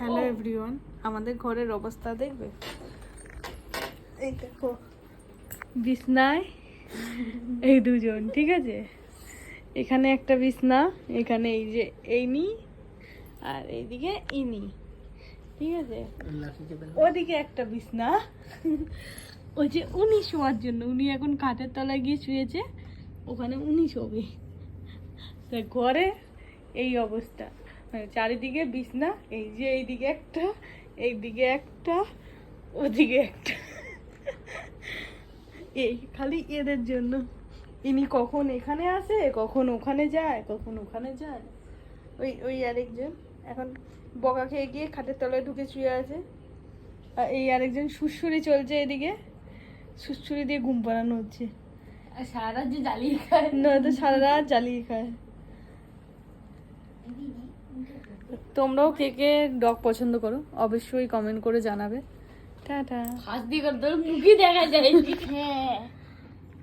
Hello everyone, আমাদের ঘরের অবস্থা দেখবে। এই দেখো বিছনায় এই দুজন, ঠিক আছে? এখানে একটা বিছনা, এখানে এই যে এইনি আর এইদিকে ইনি, ঠিক আছে? ওদিকে একটা বিছনা, ওই যে উনি শোয়ার জন্য, উনি এখন খাটের তলায় গিয়ে শুয়েছে, ওখানে উনি শোবে। তা ঘরে এই অবস্থা, মানে চারিদিকে বিছনা, এই যে এইদিকে একটা, এইদিকে একটা, ওদিকে একটা, এই খালি এদের জন্য। ইনি কখন এখানে আসে, কখন ওখানে যায়, কখন ওখানে যায়। ওই ওই আরেকজন এখন বকা খেয়ে গিয়ে খাটের তলায় ঢুকে শুয়ে আছে, আর এই আরেকজন সুড়সুড়ি চলছে এদিকে, সুড়সুড়ি দিয়ে ঘুম পাড়ানো হচ্ছে। আর সারা রাত যে জ্বালিয়ে খায়, নয়তো সারা রাত জ্বালিয়ে খায়। তোমরাও কে কে ডগ পছন্দ করো অবশ্যই কমেন্ট করে জানাবে। টাটা। হাত দিয়ে করে তোর মুখই দেখা যায়। হ্যাঁ।